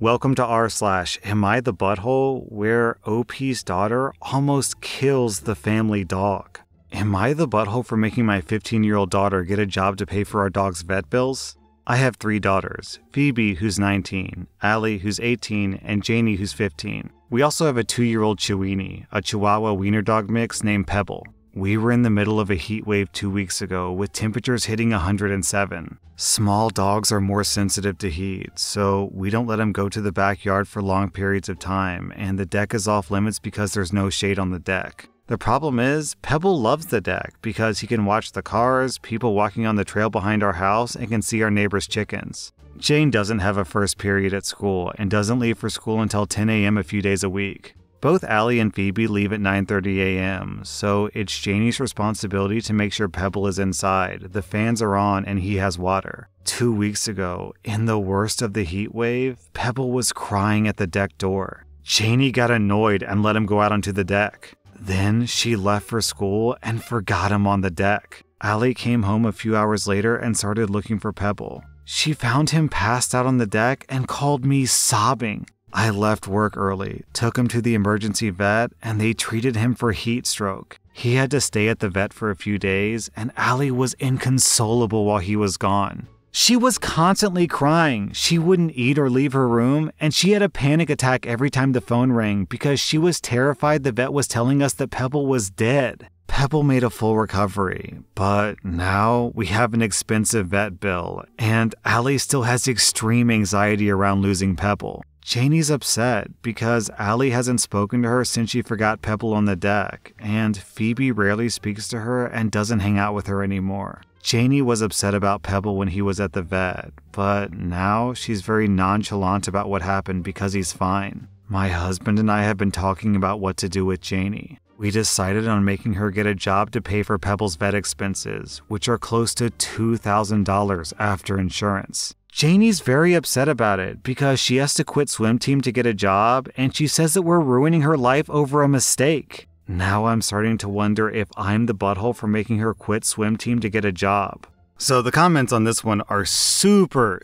Welcome to r/Am I the Butthole, where OP's daughter almost kills the family dog. Am I the butthole for making my 15-year-old daughter get a job to pay for our dog's vet bills? I have 3 daughters, Phoebe, who's 19, Allie, who's 18, and Janie, who's 15. We also have a 2-year-old Chiweenie, a Chihuahua wiener dog mix named Pebble. We were in the middle of a heat wave 2 weeks ago with temperatures hitting 107. Small dogs are more sensitive to heat, so we don't let them go to the backyard for long periods of time, and the deck is off limits because there's no shade on the deck. The problem is, Pebble loves the deck because he can watch the cars, people walking on the trail behind our house, and can see our neighbor's chickens. Jane doesn't have a first period at school and doesn't leave for school until 10 a.m. a few days a week. Both Allie and Phoebe leave at 9:30 a.m., so it's Janie's responsibility to make sure Pebble is inside, the fans are on, and he has water. 2 weeks ago, in the worst of the heat wave, Pebble was crying at the deck door. Janie got annoyed and let him go out onto the deck. Then she left for school and forgot him on the deck. Allie came home a few hours later and started looking for Pebble. She found him passed out on the deck and called me sobbing. I left work early, took him to the emergency vet, and they treated him for heat stroke. He had to stay at the vet for a few days, and Allie was inconsolable while he was gone. She was constantly crying. She wouldn't eat or leave her room, and she had a panic attack every time the phone rang because she was terrified the vet was telling us that Pebble was dead. Pebble made a full recovery, but now we have an expensive vet bill, and Allie still has extreme anxiety around losing Pebble. Janie's upset because Allie hasn't spoken to her since she forgot Pebble on the deck, and Phoebe rarely speaks to her and doesn't hang out with her anymore. Janie was upset about Pebble when he was at the vet, but now she's very nonchalant about what happened because he's fine. My husband and I have been talking about what to do with Janie. We decided on making her get a job to pay for Pebble's vet expenses, which are close to $2,000 after insurance. Janie's very upset about it because she has to quit swim team to get a job, and she says that we're ruining her life over a mistake. Now I'm starting to wonder if I'm the butthole for making her quit swim team to get a job. So the comments on this one are super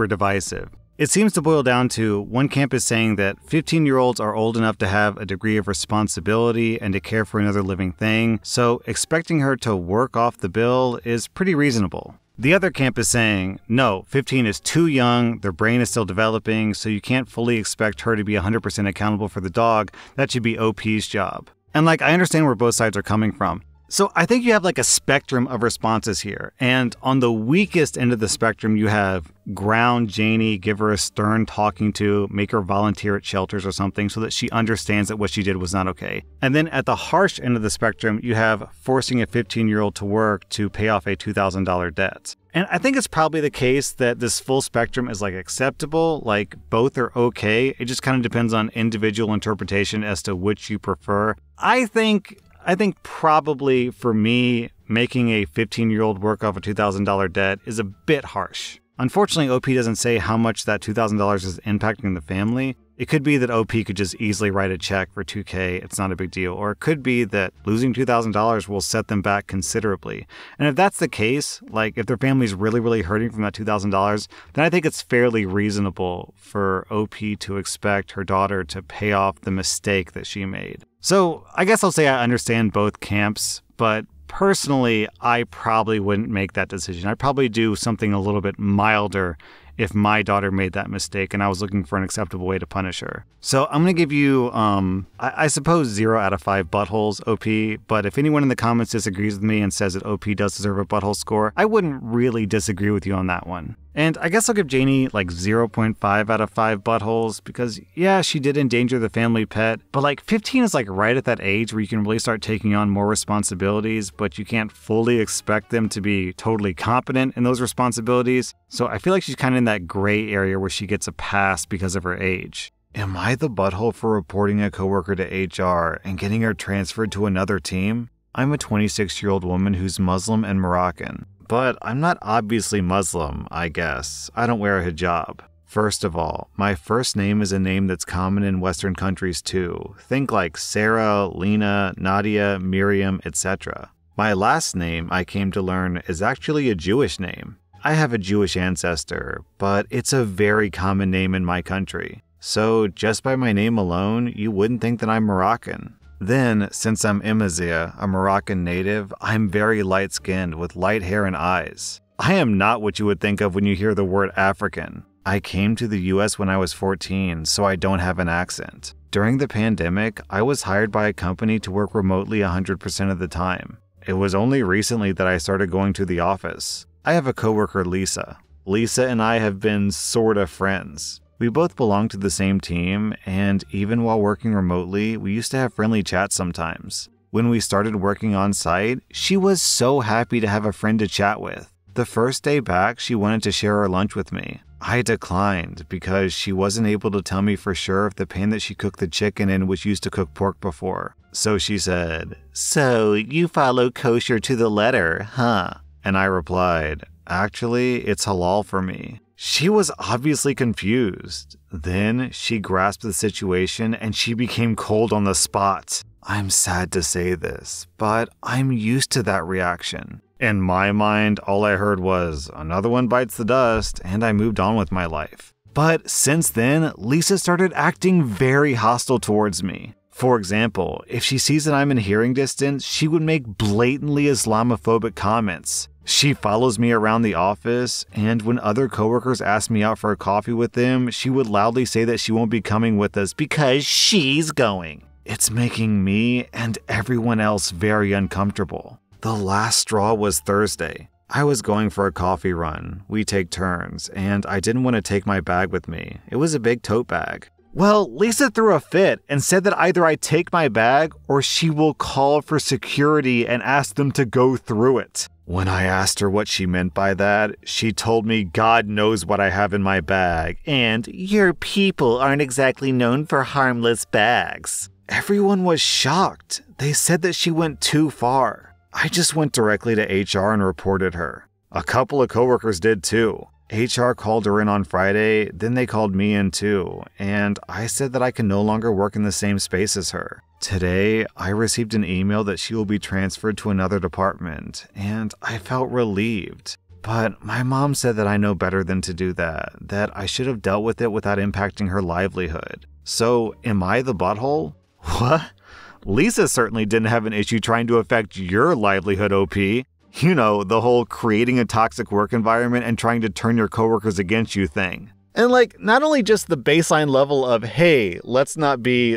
divisive. It seems to boil down to one camp is saying that 15-year-olds are old enough to have a degree of responsibility and to care for another living thing, so expecting her to work off the bill is pretty reasonable. The other camp is saying, no, 15 is too young, their brain is still developing, so you can't fully expect her to be 100% accountable for the dog. That should be OP's job. And I understand where both sides are coming from. So I think you have a spectrum of responses here. And on the weakest end of the spectrum, you have ground Janie, give her a stern talking to, make her volunteer at shelters or something so that she understands that what she did was not okay. And then at the harsh end of the spectrum, you have forcing a 15-year-old to work to pay off a $2,000 debt. And I think it's probably the case that this full spectrum is acceptable, both are okay. It just kind of depends on individual interpretation as to which you prefer. I think probably for me, making a 15-year-old work off a $2,000 debt is a bit harsh. Unfortunately, OP doesn't say how much that $2,000 is impacting the family. It could be that OP could just easily write a check for $2,000, it's not a big deal. Or it could be that losing $2,000 will set them back considerably. And if that's the case, if their family's really hurting from that $2,000, then I think it's fairly reasonable for OP to expect her daughter to pay off the mistake that she made. So I guess I'll say I understand both camps, but personally, I probably wouldn't make that decision. I'd probably do something a little bit milder if my daughter made that mistake and I was looking for an acceptable way to punish her. So I'm going to give you, I suppose 0 out of 5 buttholes, OP, but if anyone in the comments disagrees with me and says that OP does deserve a butthole score, I wouldn't really disagree with you on that one. And I guess I'll give Janie 0.5 out of 5 buttholes because, yeah, she did endanger the family pet, but 15 is right at that age where you can really start taking on more responsibilities, but you can't fully expect them to be totally competent in those responsibilities. So I feel like she's kind of in that gray area where she gets a pass because of her age. Am I the butthole for reporting a coworker to HR and getting her transferred to another team? I'm a 26-year-old woman who's Muslim and Moroccan. But I'm not obviously Muslim, I guess. I don't wear a hijab. First of all, my first name is a name that's common in Western countries too. Think Sarah, Lena, Nadia, Miriam, etc. My last name, I came to learn, is actually a Jewish name. I have a Jewish ancestor, but it's a very common name in my country. So just by my name alone, you wouldn't think that I'm Moroccan. Then, since I'm Imazia, a Moroccan native, I'm very light-skinned with light hair and eyes. I am not what you would think of when you hear the word African. I came to the US when I was 14, so I don't have an accent. During the pandemic, I was hired by a company to work remotely 100% of the time. It was only recently that I started going to the office. I have a coworker, Lisa. Lisa and I have been sorta friends. We both belong to the same team, and even while working remotely, we used to have friendly chats sometimes. When we started working on site, she was so happy to have a friend to chat with. The first day back, she wanted to share her lunch with me. I declined because she wasn't able to tell me for sure if the pan that she cooked the chicken in was used to cook pork before. So she said, "So you follow kosher to the letter, huh?" And I replied, "Actually, it's halal for me." She was obviously confused. Then she grasped the situation and she became cold on the spot. I'm sad to say this, but I'm used to that reaction. In my mind, all I heard was, another one bites the dust, and I moved on with my life. But since then, Lisa started acting very hostile towards me. For example, if she sees that I'm in hearing distance, she would make blatantly Islamophobic comments. She follows me around the office, and when other coworkers ask me out for a coffee with them, she would loudly say that she won't be coming with us because she's going. It's making me and everyone else very uncomfortable. The last straw was Thursday. I was going for a coffee run. We take turns, and I didn't want to take my bag with me. It was a big tote bag. Well, Lisa threw a fit and said that either I take my bag or she will call for security and ask them to go through it. When I asked her what she meant by that, she told me God knows what I have in my bag, and your people aren't exactly known for harmless bags. Everyone was shocked. They said that she went too far. I just went directly to HR and reported her. A couple of coworkers did too. HR called her in on Friday, then they called me in too, and I said that I can no longer work in the same space as her. Today, I received an email that she will be transferred to another department, and I felt relieved. But my mom said that I know better than to do that I should have dealt with it without impacting her livelihood. So, am I the butthole? What? Lisa certainly didn't have an issue trying to affect your livelihood, OP. You know, the whole creating a toxic work environment and trying to turn your coworkers against you thing. And not only just the baseline level of, hey, let's not be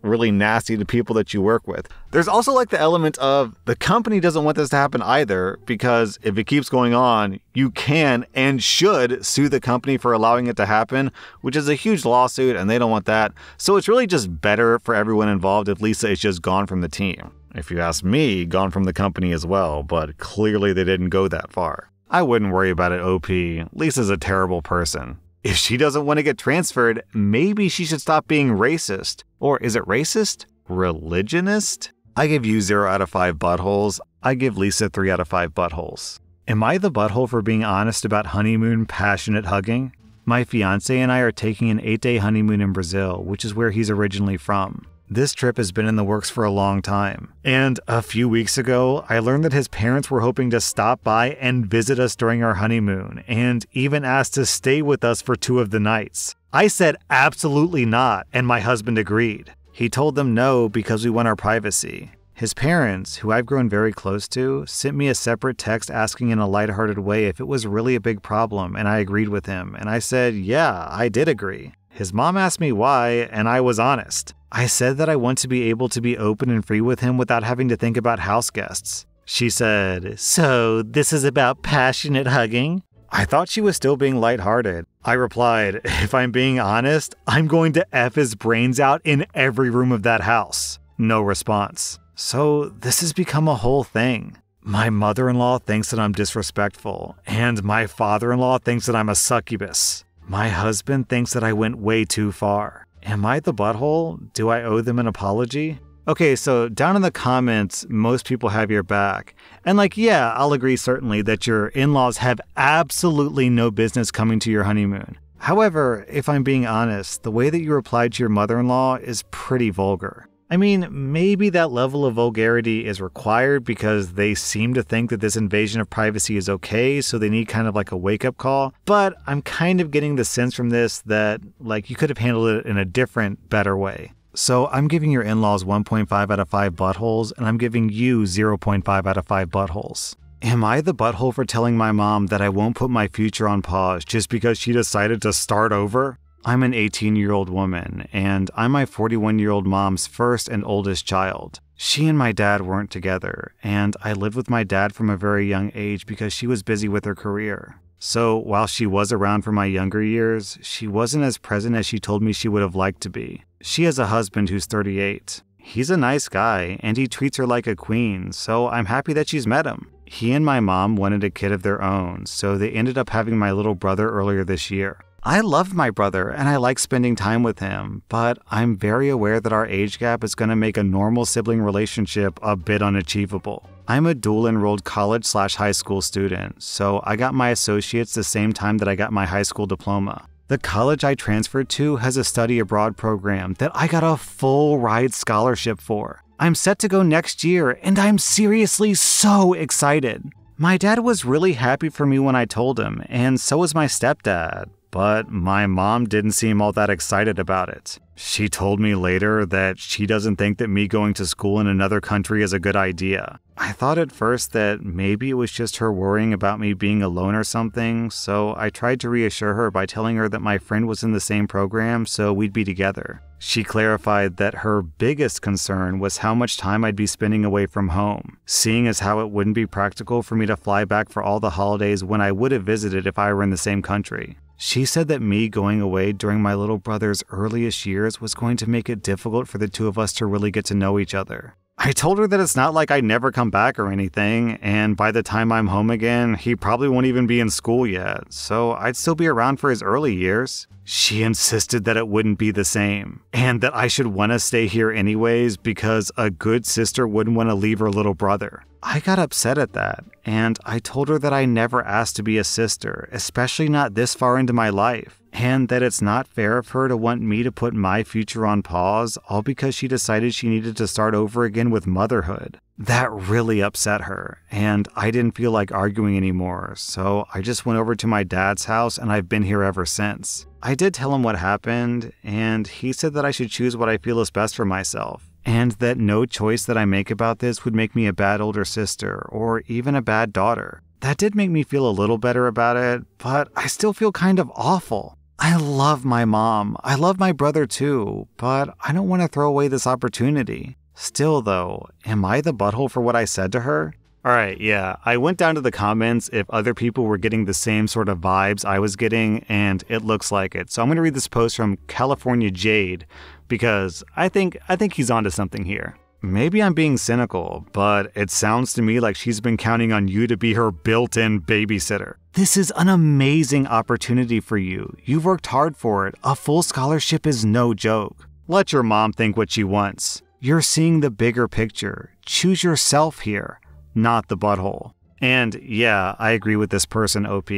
really nasty to people that you work with. There's also the element of the company doesn't want this to happen either, because if it keeps going on, you can and should sue the company for allowing it to happen, which is a huge lawsuit and they don't want that. So it's really just better for everyone involved if Lisa is just gone from the team. If you ask me, gone from the company as well, but clearly they didn't go that far. I wouldn't worry about it, OP. Lisa's a terrible person. If she doesn't want to get transferred, maybe she should stop being racist. Or is it racist? Religionist? I give you 0 out of 5 buttholes. I give Lisa 3 out of 5 buttholes. Am I the butthole for being honest about honeymoon passionate hugging? My fiance and I are taking an 8-day honeymoon in Brazil, which is where he's originally from. This trip has been in the works for a long time. And a few weeks ago, I learned that his parents were hoping to stop by and visit us during our honeymoon, and even asked to stay with us for 2 of the nights. I said absolutely not, and my husband agreed. He told them no because we want our privacy. His parents, who I've grown very close to, sent me a separate text asking in a lighthearted way if it was really a big problem, and I agreed with him, and I said, yeah, I did agree. His mom asked me why, and I was honest. I said that I want to be able to be open and free with him without having to think about house guests. She said, so this is about passionate hugging? I thought she was still being lighthearted. I replied, if I'm being honest, I'm going to F his brains out in every room of that house. No response. So this has become a whole thing. My mother-in-law thinks that I'm disrespectful, and my father-in-law thinks that I'm a succubus. My husband thinks that I went way too far. Am I the butthole? Do I owe them an apology? Okay, so down in the comments, most people have your back. And yeah, I'll agree certainly that your in-laws have absolutely no business coming to your honeymoon. However, if I'm being honest, the way that you replied to your mother-in-law is pretty vulgar. I mean, maybe that level of vulgarity is required because they seem to think that this invasion of privacy is okay, so they need kind of like a wake-up call. But I'm kind of getting the sense from this that, like, you could have handled it in a different, better way. So I'm giving your in-laws 1.5 out of 5 buttholes, and I'm giving you 0.5 out of 5 buttholes. Am I the butthole for telling my mom that I won't put my future on pause just because she decided to start over? I'm an 18-year-old woman, and I'm my 41-year-old mom's first and oldest child. She and my dad weren't together, and I lived with my dad from a very young age because she was busy with her career. So while she was around for my younger years, she wasn't as present as she told me she would have liked to be. She has a husband who's 38. He's a nice guy, and he treats her like a queen, so I'm happy that she's met him. He and my mom wanted a kid of their own, so they ended up having my little brother earlier this year. I love my brother and I like spending time with him, but I'm very aware that our age gap is going to make a normal sibling relationship a bit unachievable. I'm a dual-enrolled college/high school student, so I got my associates the same time that I got my high school diploma. The college I transferred to has a study abroad program that I got a full ride scholarship for. I'm set to go next year, and I'm seriously so excited. My dad was really happy for me when I told him, and so was my stepdad. But my mom didn't seem all that excited about it. She told me later that she doesn't think that me going to school in another country is a good idea. I thought at first that maybe it was just her worrying about me being alone or something, so I tried to reassure her by telling her that my friend was in the same program, so we'd be together. She clarified that her biggest concern was how much time I'd be spending away from home, seeing as how it wouldn't be practical for me to fly back for all the holidays when I would have visited if I were in the same country. She said that me going away during my little brother's earliest years was going to make it difficult for the two of us to really get to know each other. I told her that it's not like I'd never come back or anything, and by the time I'm home again, he probably won't even be in school yet, so I'd still be around for his early years. She insisted that it wouldn't be the same, and that I should want to stay here anyways because a good sister wouldn't want to leave her little brother. I got upset at that, and I told her that I never asked to be a sister, especially not this far into my life, and that it's not fair of her to want me to put my future on pause all because she decided she needed to start over again with motherhood. That really upset her, and I didn't feel like arguing anymore, so I just went over to my dad's house and I've been here ever since. I did tell him what happened, and he said that I should choose what I feel is best for myself, and that no choice that I make about this would make me a bad older sister or even a bad daughter. That did make me feel a little better about it, but I still feel kind of awful. I love my mom, I love my brother too, but I don't want to throw away this opportunity. Still though, am I the butthole for what I said to her? Alright, yeah, I went down to the comments if other people were getting the same sort of vibes I was getting, and it looks like it. So I'm going to read this post from California Jade, because I think he's onto something here. Maybe I'm being cynical, but it sounds to me like she's been counting on you to be her built-in babysitter. This is an amazing opportunity for you. You've worked hard for it. A full scholarship is no joke. Let your mom think what she wants. You're seeing the bigger picture. Choose yourself here, not the butthole. And yeah, I agree with this person, OP.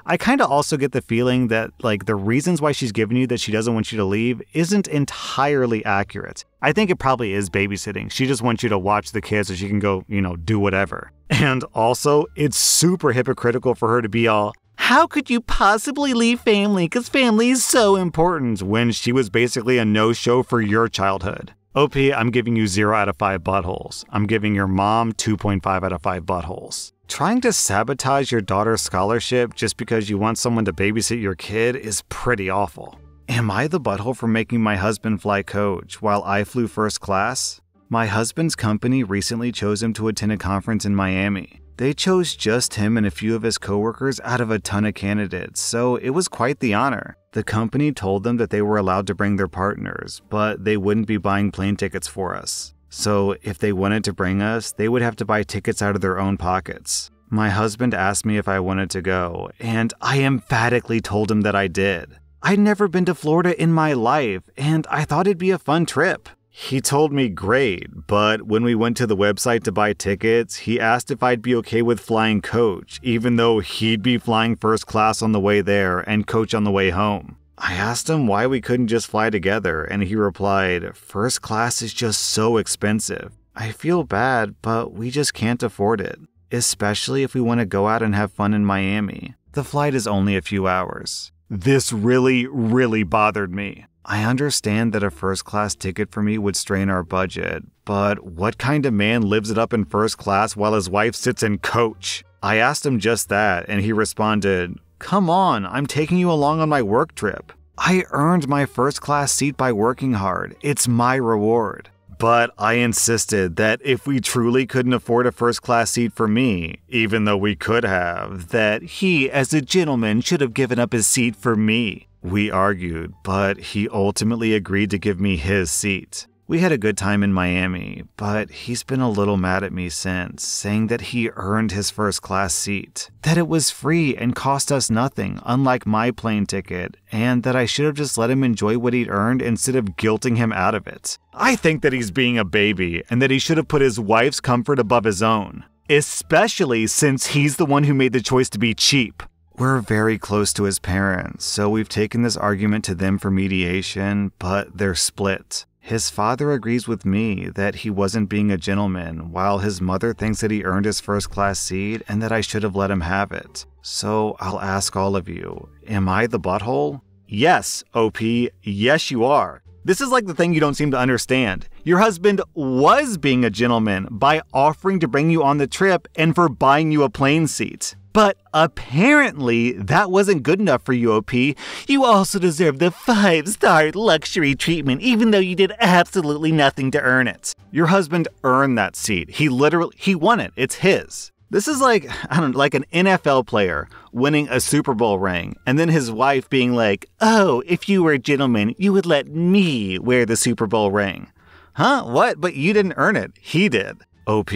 I kind of also get the feeling that like the reasons why she's giving you that she doesn't want you to leave isn't entirely accurate. I think it probably is babysitting. She just wants you to watch the kids so she can go, do whatever. And also, it's super hypocritical for her to be all, how could you possibly leave family? Because family is so important, when she was basically a no-show for your childhood. OP, I'm giving you 0 out of 5 buttholes. I'm giving your mom 2.5 out of 5 buttholes. Trying to sabotage your daughter's scholarship just because you want someone to babysit your kid is pretty awful. Am I the butthole for making my husband fly coach while I flew first class? My husband's company recently chose him to attend a conference in Miami. They chose just him and a few of his coworkers out of a ton of candidates, so it was quite the honor. The company told them that they were allowed to bring their partners, but they wouldn't be buying plane tickets for us. So if they wanted to bring us, they would have to buy tickets out of their own pockets. My husband asked me if I wanted to go, and I emphatically told him that I did. I'd never been to Florida in my life, and I thought it'd be a fun trip. He told me great, but when we went to the website to buy tickets, he asked if I'd be okay with flying coach, even though he'd be flying first class on the way there and coach on the way home. I asked him why we couldn't just fly together, and he replied, "First class is just so expensive. I feel bad, but we just can't afford it, especially if we want to go out and have fun in Miami. The flight is only a few hours." This really bothered me. I understand that a first class ticket for me would strain our budget, but what kind of man lives it up in first class while his wife sits in coach? I asked him just that, and he responded, "Come on, I'm taking you along on my work trip. I earned my first class seat by working hard. It's my reward." But I insisted that if we truly couldn't afford a first class seat for me, even though we could have, that he, as a gentleman, should have given up his seat for me. We argued, but he ultimately agreed to give me his seat. We had a good time in Miami, but he's been a little mad at me since, saying that he earned his first class seat, that it was free and cost us nothing, unlike my plane ticket, and that I should have just let him enjoy what he'd earned instead of guilting him out of it. I think that he's being a baby and that he should have put his wife's comfort above his own, especially since he's the one who made the choice to be cheap. We're very close to his parents, so we've taken this argument to them for mediation, but they're split. His father agrees with me that he wasn't being a gentleman, while his mother thinks that he earned his first class seat and that I should have let him have it. So I'll ask all of you, am I the butthole? Yes, OP, yes you are. This is like the thing you don't seem to understand. Your husband was being a gentleman by offering to bring you on the trip and for buying you a plane seat. But apparently, that wasn't good enough for you, OP. You also deserve the 5-star luxury treatment, even though you did absolutely nothing to earn it. Your husband earned that seat. He won it. It's his. This is like, like an NFL player winning a Super Bowl ring, and then his wife being like, "Oh, if you were a gentleman, you would let me wear the Super Bowl ring." Huh? What? But you didn't earn it. He did. OP,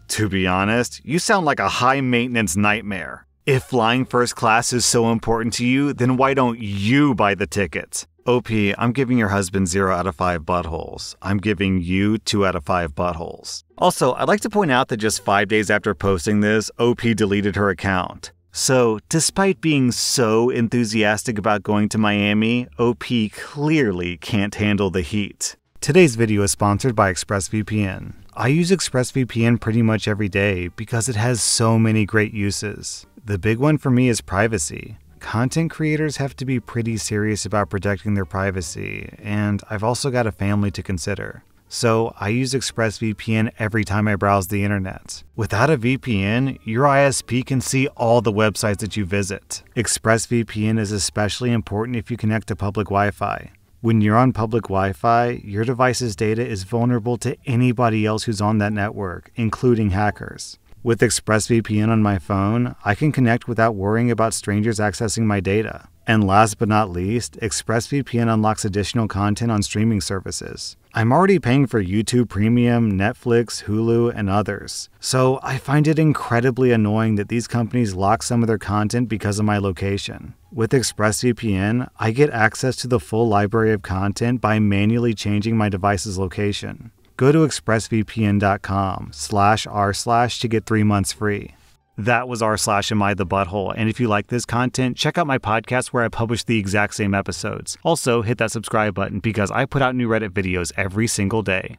to be honest, you sound like a high-maintenance nightmare. If flying first class is so important to you, then why don't you buy the tickets? OP, I'm giving your husband 0 out of 5 buttholes. I'm giving you 2 out of 5 buttholes. Also, I'd like to point out that just 5 days after posting this, OP deleted her account. So, despite being so enthusiastic about going to Miami, OP clearly can't handle the heat. Today's video is sponsored by ExpressVPN. I use ExpressVPN pretty much every day because it has so many great uses. The big one for me is privacy. Content creators have to be pretty serious about protecting their privacy, and I've also got a family to consider. So I use ExpressVPN every time I browse the internet. Without a VPN, your ISP can see all the websites that you visit. ExpressVPN is especially important if you connect to public Wi-Fi. When you're on public Wi-Fi, your device's data is vulnerable to anybody else who's on that network, including hackers. With ExpressVPN on my phone, I can connect without worrying about strangers accessing my data. And last but not least, ExpressVPN unlocks additional content on streaming services. I'm already paying for YouTube Premium, Netflix, Hulu, and others. So I find it incredibly annoying that these companies lock some of their content because of my location. With ExpressVPN, I get access to the full library of content by manually changing my device's location. Go to expressvpn.com/r/ to get 3 months free. That was r/Am I the Butthole, and if you like this content, check out my podcast where I publish the exact same episodes. Also, hit that subscribe button because I put out new Reddit videos every single day.